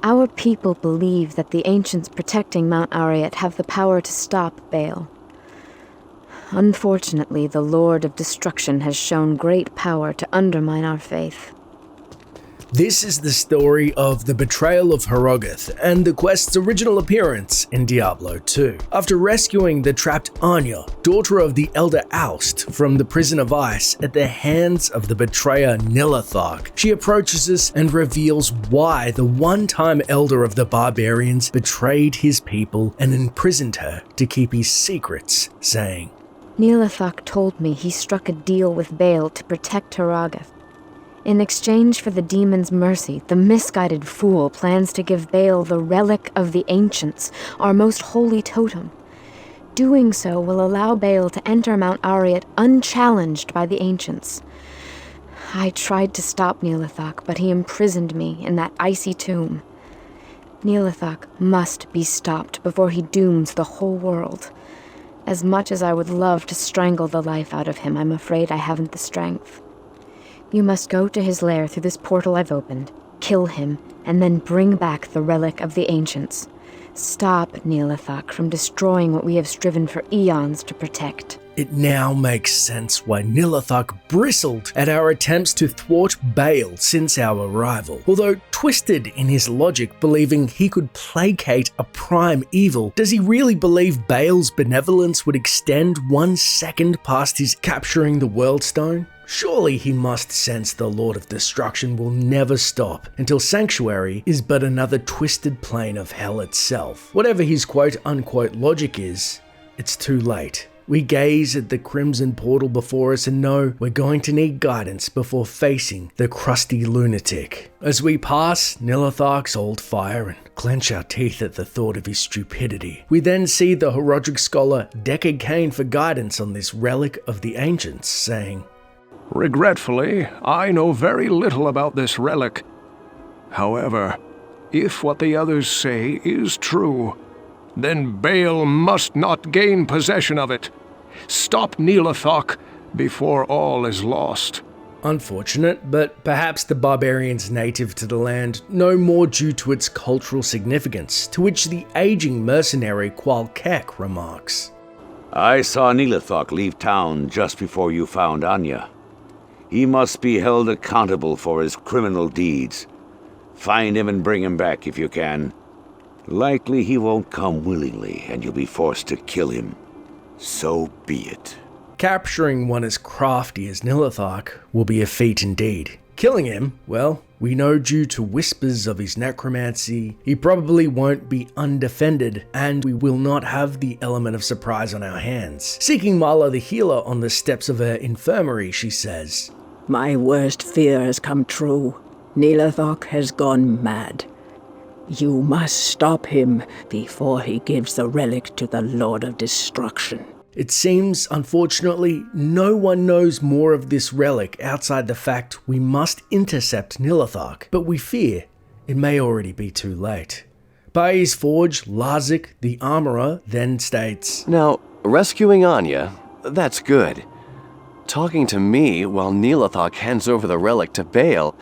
Our people believe that the ancients protecting Mount Arreat have the power to stop Baal. Unfortunately, the Lord of Destruction has shown great power to undermine our faith. This is the story of the Betrayal of Harrogath and the quest's original appearance in Diablo 2. After rescuing the trapped Anya, daughter of the Elder Oust, from the prison of ice at the hands of the betrayer Nihlathak, she approaches us and reveals why the one-time Elder of the Barbarians betrayed his people and imprisoned her to keep his secrets, saying, Nihlathak told me he struck a deal with Baal to protect Harrogath. In exchange for the demon's mercy, the misguided fool plans to give Baal the relic of the ancients, our most holy totem. Doing so will allow Baal to enter Mount Arreat unchallenged by the ancients. I tried to stop Nihlathak, but he imprisoned me in that icy tomb. Nihlathak must be stopped before he dooms the whole world. As much as I would love to strangle the life out of him, I'm afraid I haven't the strength. You must go to his lair through this portal I've opened, kill him, and then bring back the relic of the ancients. Stop Nihlathak from destroying what we have striven for eons to protect. It now makes sense why Nihlathak bristled at our attempts to thwart Baal since our arrival. Although twisted in his logic, believing he could placate a prime evil, does he really believe Baal's benevolence would extend 1 second past his capturing the World Stone? Surely he must sense the Lord of Destruction will never stop until Sanctuary is but another twisted plane of hell itself. Whatever his quote-unquote logic is, it's too late. We gaze at the crimson portal before us and know we're going to need guidance before facing the crusty lunatic. As we pass Nihlathak's old fire and clench our teeth at the thought of his stupidity, we then see the Horodric scholar Deckard Cain for guidance on this relic of the ancients, saying, Regretfully, I know very little about this relic. However, if what the others say is true, then Baal must not gain possession of it. Stop Nihlathak before all is lost. Unfortunate, but perhaps the barbarians native to the land know more due to its cultural significance, to which the aging mercenary Qual Kek remarks, I saw Nihlathak leave town just before you found Anya. He must be held accountable for his criminal deeds. Find him and bring him back if you can. Likely he won't come willingly, and you'll be forced to kill him. So be it. Capturing one as crafty as Nihlathak will be a feat indeed. Killing him, well, we know due to whispers of his necromancy, he probably won't be undefended, and we will not have the element of surprise on our hands. Seeking Marla the healer on the steps of her infirmary, she says, My worst fear has come true. Nihlathak has gone mad. You must stop him before he gives the relic to the Lord of Destruction. It seems, unfortunately, no one knows more of this relic outside the fact we must intercept Nihlathak, but we fear it may already be too late. By his forge, Larzik, the armorer, then states, Now, rescuing Anya, that's good. Talking to me while Nihlathak hands over the relic to Baal,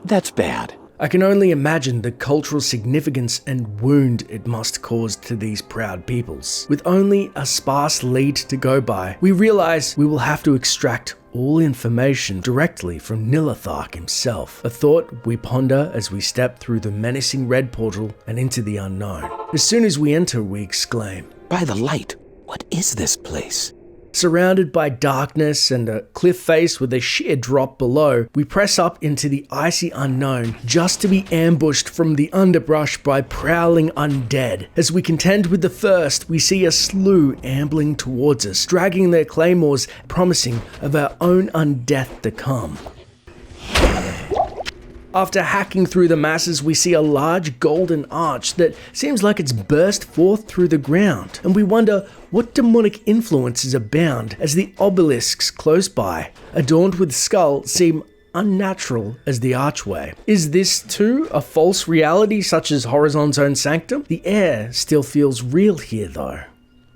that's bad. I can only imagine the cultural significance and wound it must cause to these proud peoples. With only a sparse lead to go by, we realize we will have to extract all information directly from Nihlathak himself, a thought we ponder as we step through the menacing red portal and into the unknown. As soon as we enter, we exclaim, By the light, what is this place? Surrounded by darkness and a cliff face with a sheer drop below, we press up into the icy unknown just to be ambushed from the underbrush by prowling undead. As we contend with the first, we see a slew ambling towards us, dragging their claymores, promising of our own undeath to come. After hacking through the masses, we see a large golden arch that seems like it's burst forth through the ground, and we wonder what demonic influences abound as the obelisks close by, adorned with skull, seem unnatural as the archway. Is this too a false reality such as Horizon's own sanctum? The air still feels real here though.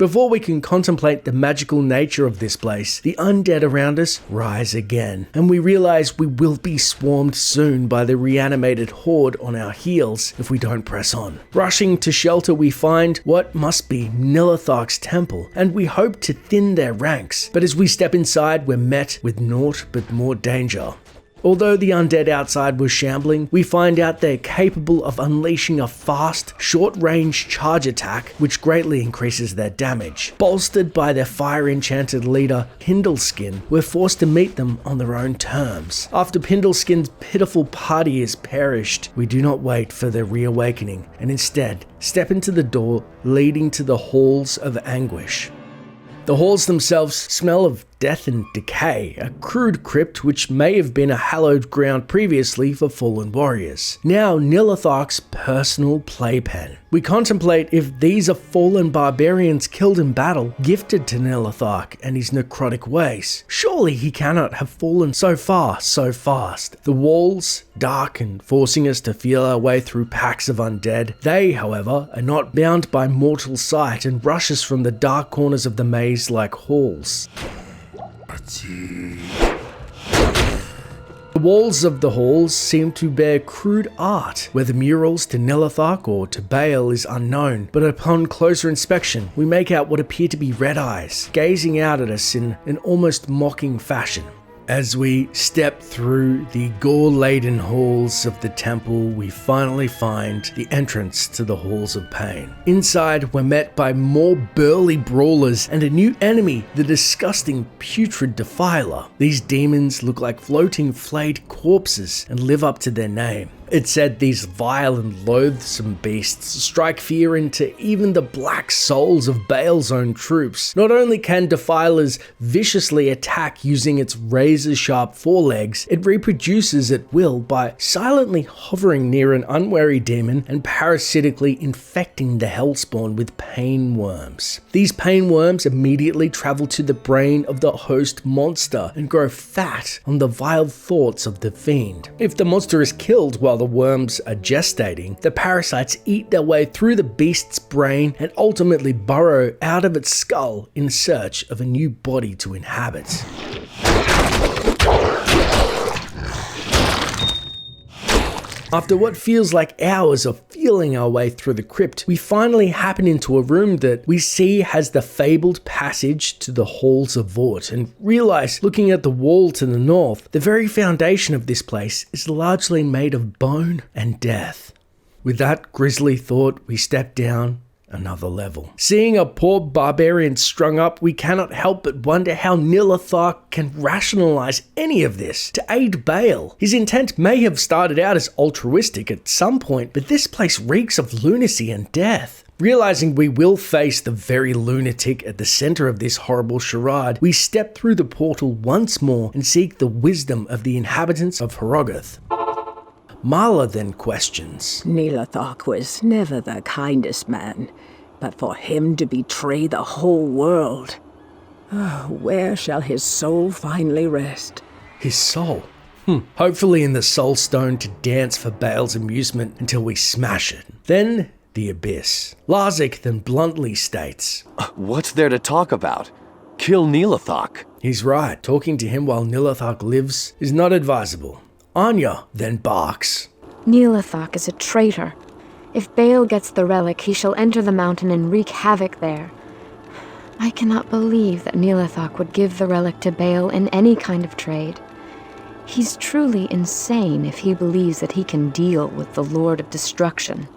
Before we can contemplate the magical nature of this place, the undead around us rise again, and we realize we will be swarmed soon by the reanimated horde on our heels if we don't press on. Rushing to shelter, we find what must be Nihlathak's temple, and we hope to thin their ranks, but as we step inside, we're met with naught but more danger. Although the undead outside was shambling, we find out they're capable of unleashing a fast, short-range charge attack, which greatly increases their damage. Bolstered by their fire-enchanted leader, Pindleskin, we're forced to meet them on their own terms. After Pindleskin's pitiful party is perished, we do not wait for their reawakening, and instead step into the door leading to the Halls of Anguish. The halls themselves smell of death and decay, a crude crypt which may have been a hallowed ground previously for fallen warriors. Now Nihlathak's personal playpen. We contemplate if these are fallen barbarians killed in battle, gifted to Nihlathak and his necrotic ways. Surely he cannot have fallen so far, so fast. The walls, dark and forcing us to feel our way through packs of undead. They, however, are not bound by mortal sight and rush us from the dark corners of the maze like halls. The walls of the halls seem to bear crude art, whether murals to Nihlathak or to Baal is unknown, but upon closer inspection, we make out what appear to be red eyes, gazing out at us in an almost mocking fashion. As we step through the gore-laden halls of the temple, we finally find the entrance to the Halls of Pain. Inside, we're met by more burly brawlers and a new enemy, the disgusting putrid Defiler. These demons look like floating flayed corpses and live up to their name. It's said these vile and loathsome beasts strike fear into even the black souls of Baal's own troops. Not only can Defilers viciously attack using its razor-sharp forelegs, it reproduces at will by silently hovering near an unwary demon and parasitically infecting the hellspawn with pain worms. These pain worms immediately travel to the brain of the host monster and grow fat on the vile thoughts of the fiend. If the monster is killed while the worms are gestating, the parasites eat their way through the beast's brain and ultimately burrow out of its skull in search of a new body to inhabit. After what feels like hours of feeling our way through the crypt, we finally happen into a room that we see has the fabled passage to the Halls of Vort, and realize, looking at the wall to the north, the very foundation of this place is largely made of bone and death. With that grisly thought, we step down another level. Seeing a poor barbarian strung up, we cannot help but wonder how Nihlathak can rationalize any of this to aid Baal. His intent may have started out as altruistic at some point, but this place reeks of lunacy and death. Realizing we will face the very lunatic at the center of this horrible charade, we step through the portal once more and seek the wisdom of the inhabitants of Harrogath. Marla then questions, Nihlathak was never the kindest man, but for him to betray the whole world, where shall his soul finally rest? his soul. Hopefully in the soul stone to dance for Baal's amusement until we smash it. Then the abyss. Larzik then bluntly states, What's there to talk about? Kill Nihlathak. he's right, talking to him while Nihlathak lives is not advisable. Anya then barks, Nihlathak is a traitor. If Baal gets the relic, he shall enter the mountain and wreak havoc there. I cannot believe that Nihlathak would give the relic to Baal in any kind of trade. He's truly insane if he believes that he can deal with the Lord of Destruction.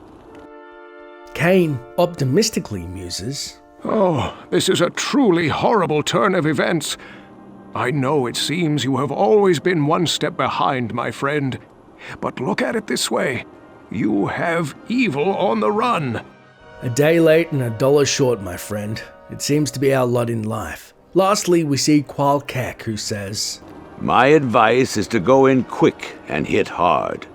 Cain optimistically muses, Oh, this is a truly horrible turn of events. I know it seems you have always been one step behind, my friend. But look at it this way. You have evil on the run. a day late and $1 short, my friend. It seems to be our lot in life. Lastly, we see Qual Kek, who says, My advice is to go in quick and hit hard.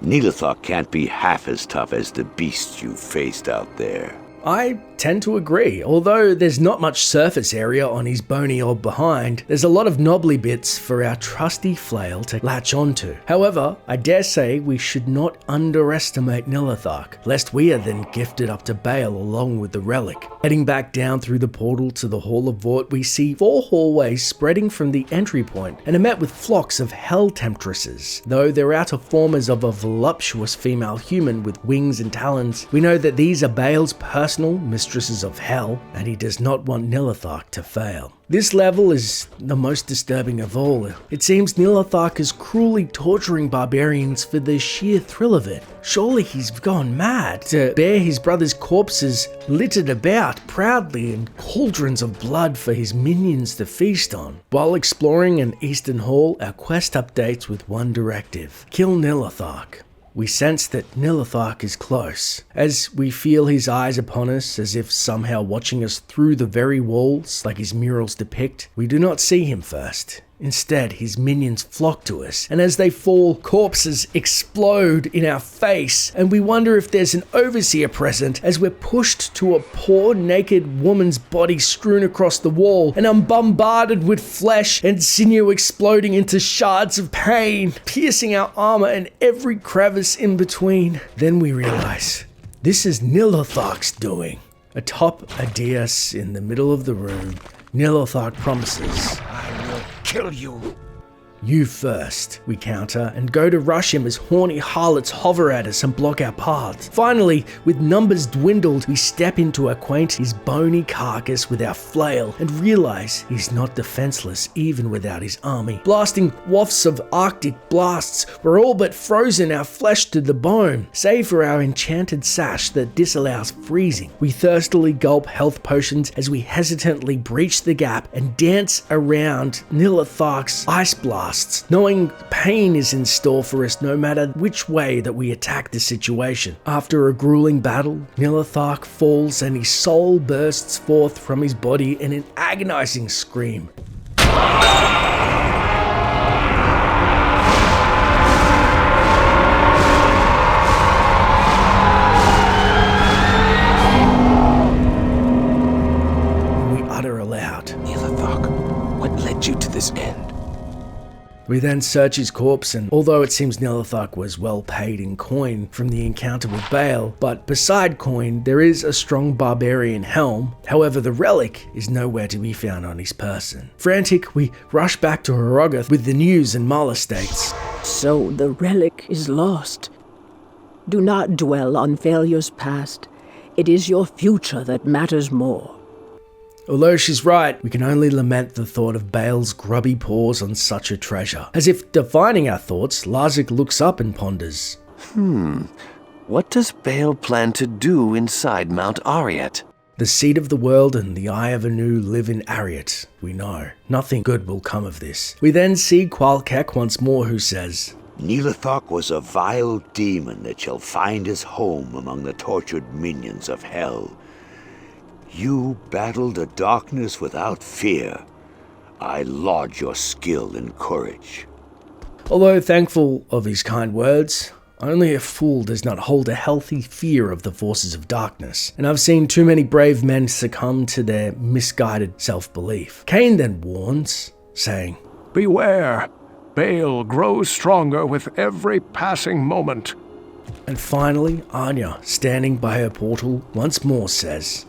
Nihlathak can't be half as tough as the beasts you faced out there. I tend to agree. Although there's not much surface area on his bony old behind, there's a lot of knobbly bits for our trusty flail to latch onto. However, I dare say we should not underestimate Nihlathak, lest we are then gifted up to Baal along with the relic. Heading back down through the portal to the Hall of Vort, we see 4 hallways spreading from the entry point and are met with flocks of hell temptresses. Though their outer form is of a voluptuous female human with wings and talons, we know that these are Baal's personal mistresses of hell, and he does not want Nihlathak to fail. This level is the most disturbing of all. It seems Nihlathak is cruelly torturing barbarians for the sheer thrill of it. Surely he's gone mad to bear his brother's corpses littered about proudly in cauldrons of blood for his minions to feast on. While exploring an eastern hall, our quest updates with one directive: kill Nihlathak. We sense that Nihlathak is close, as we feel his eyes upon us as if somehow watching us through the very walls like his murals depict. We do not see him first. Instead, his minions flock to us, and as they fall, corpses explode in our face, and we wonder if there's an overseer present as we're pushed to a poor naked woman's body strewn across the wall, and I'm bombarded with flesh and sinew exploding into shards of pain, piercing our armor and every crevice in between. Then we realize this is Nihlathak's doing. Atop a dais in the middle of the room, Nihlathak promises, Kill you. "You first," we counter, and go to rush him as horny harlots hover at us and block our paths. Finally, with numbers dwindled, we step in to acquaint his bony carcass with our flail and realize he's not defenseless even without his army. Blasting wafts of arctic blasts, we're all but frozen, our flesh to the bone, save for our enchanted sash that disallows freezing. We thirstily gulp health potions as we hesitantly breach the gap and dance around Nihlathak's ice blast, knowing pain is in store for us no matter which way that we attack the situation. After a grueling battle, Nihlathak falls and his soul bursts forth from his body in an agonizing scream. We utter aloud, Nihlathak, what led you to this end? We then search his corpse, and although it seems Nihlathak was well paid in coin from the encounter with Baal, but beside coin there is a strong barbarian helm. However, the relic is nowhere to be found on his person. Frantic, we rush back to Harrogath with the news, and Mala states, So the relic is lost. Do not dwell on failures past. It is your future that matters more. Although she's right, we can only lament the thought of Baal's grubby paws on such a treasure. As if defining our thoughts, Larzik looks up and ponders. What does Baal plan to do inside Mount Ariat? The seed of the world and the eye of Anu live in Ariat, we know. Nothing good will come of this. We then see Qualkek once more, who says, Nihlathak was a vile demon that shall find his home among the tortured minions of hell. You battled the darkness without fear. I laud your skill and courage. Although thankful of his kind words, only a fool does not hold a healthy fear of the forces of darkness, and I've seen too many brave men succumb to their misguided self-belief. Cain then warns, saying, Beware! Baal grows stronger with every passing moment. And finally, Anya, standing by her portal, once more says,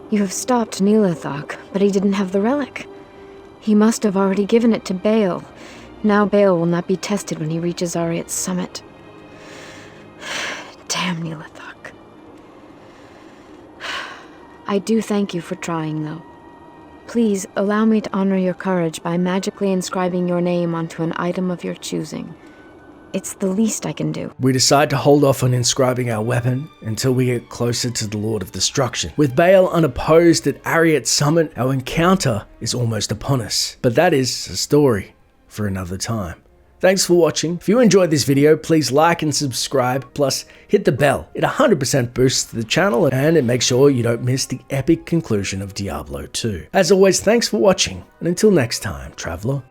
You have stopped Nihlathak, but he didn't have the relic. He must have already given it to Baal. Now Baal will not be tested when he reaches Ariat's summit. Damn Nihlathak. I do thank you for trying, though. Please allow me to honor your courage by magically inscribing your name onto an item of your choosing. It's the least I can do. We decide to hold off on inscribing our weapon until we get closer to the Lord of Destruction. With Baal unopposed at Ariat's summit, our encounter is almost upon us. But that is a story for another time. Thanks for watching. If you enjoyed this video, please like and subscribe, plus hit the bell. It 100% boosts the channel and it makes sure you don't miss the epic conclusion of Diablo 2. As always, thanks for watching, and until next time, Traveler.